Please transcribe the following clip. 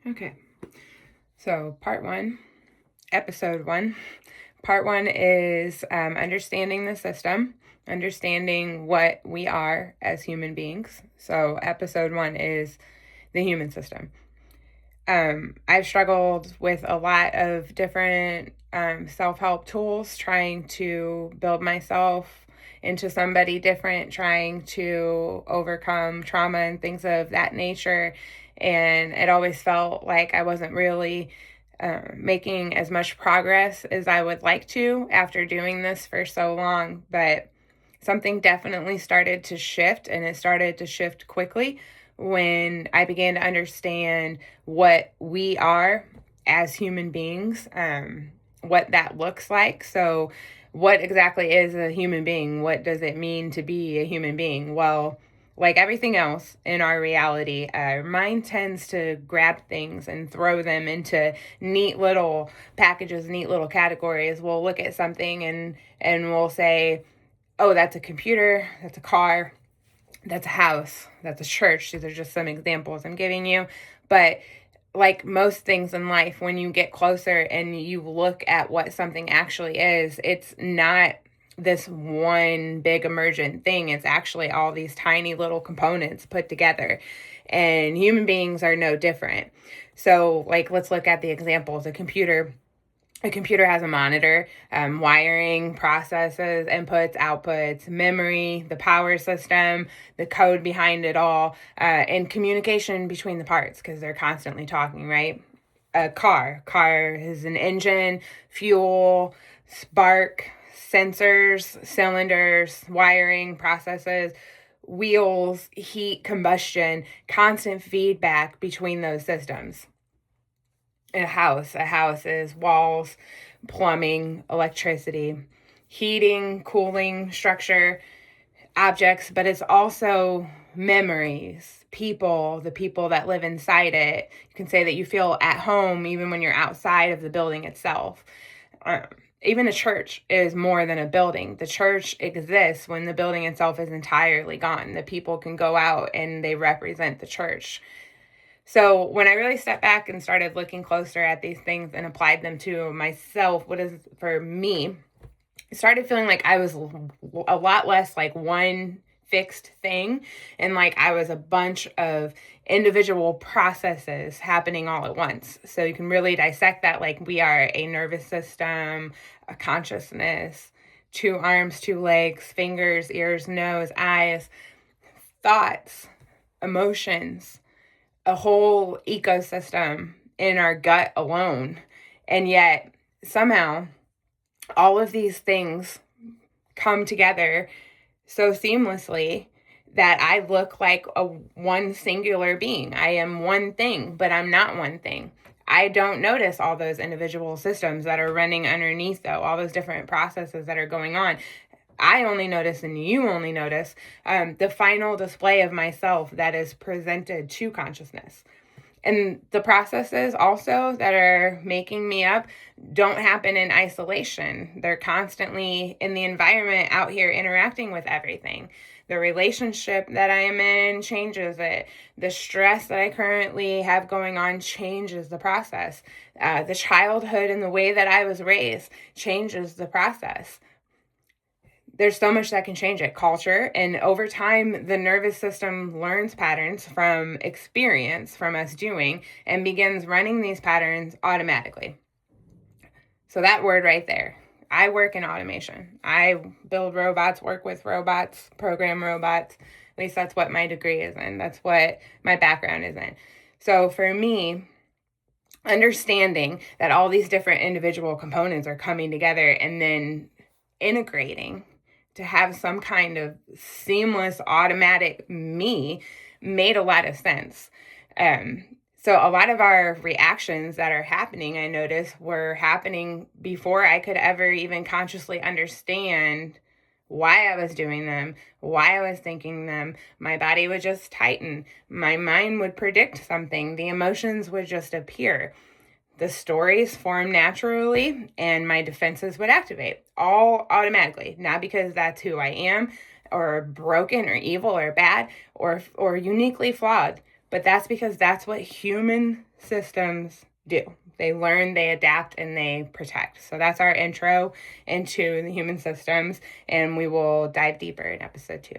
Okay, so part one, episode one. Part one is understanding the system, understanding what we are as human beings. So episode one is the human system. I've struggled with a lot of different self-help tools, trying to build myself into somebody different, trying to overcome trauma and things of that nature. And it always felt like I wasn't really making as much progress as I would like to after doing this for so long. But something definitely started to shift, and it started to shift quickly when I began to understand what we are as human beings, what that looks like. So, what exactly is a human being? What does it mean to be a human being? Well, like everything else in our reality, our mind tends to grab things and throw them into neat little packages, neat little categories. We'll look at something and we'll say, oh, that's a computer, that's a car, that's a house, that's a church. These are just some examples I'm giving you. But like most things in life, when you get closer and you look at what something actually is, it's not this one big emergent thing. It's actually all these tiny little components put together. And human beings are no different. So, like, let's look at the examples. A computer has a monitor, wiring, processes, inputs, outputs, memory, the power system, the code behind it all, and communication between the parts because they're constantly talking, right? A car is an engine, fuel, spark, sensors, cylinders, wiring, processes, wheels, heat, combustion, constant feedback between those systems. A house is walls, plumbing, electricity, heating, cooling, structure, objects, but it's also memories, people, the people that live inside it. You can say that you feel at home even when you're outside of the building itself. Even a church is more than a building. The church exists when the building itself is entirely gone. The people can go out and they represent the church. So when I really stepped back and started looking closer at these things and applied them to myself, what is for me, I started feeling like I was a lot less like one fixed thing, and like I was a bunch of individual processes happening all at once. So you can really dissect that like we are a nervous system, a consciousness, two arms, two legs, fingers, ears, nose, eyes, thoughts, emotions, a whole ecosystem in our gut alone. And yet, somehow, all of these things come together so seamlessly that I look like a one singular being. I am one thing, but I'm not one thing. I don't notice all those individual systems that are running underneath, though, all those different processes that are going on. I only notice and you only notice the final display of myself that is presented to consciousness. And the processes also that are making me up don't happen in isolation. They're constantly in the environment out here interacting with everything. The relationship that I am in changes it. The stress that I currently have going on changes the process. The childhood and the way that I was raised changes the process. There's so much that can change it. Culture, and over time, the nervous system learns patterns from experience, from us doing, and begins running these patterns automatically. So that word right there. I work in automation. I build robots, work with robots, program robots. At least that's what my degree is in. That's what my background is in. So for me, understanding that all these different individual components are coming together and then integrating to have some kind of seamless automatic me made a lot of sense. So a lot of our reactions that are happening, I noticed, were happening before I could ever even consciously understand why I was doing them, why I was thinking them. My body would just tighten. My mind would predict something. The emotions would just appear. The stories form naturally and my defenses would activate all automatically, not because that's who I am or broken or evil or bad or uniquely flawed, But that's because that's what human systems do. They learn, they adapt, and they protect. So that's our intro into the human systems, and we will dive deeper in episode 2.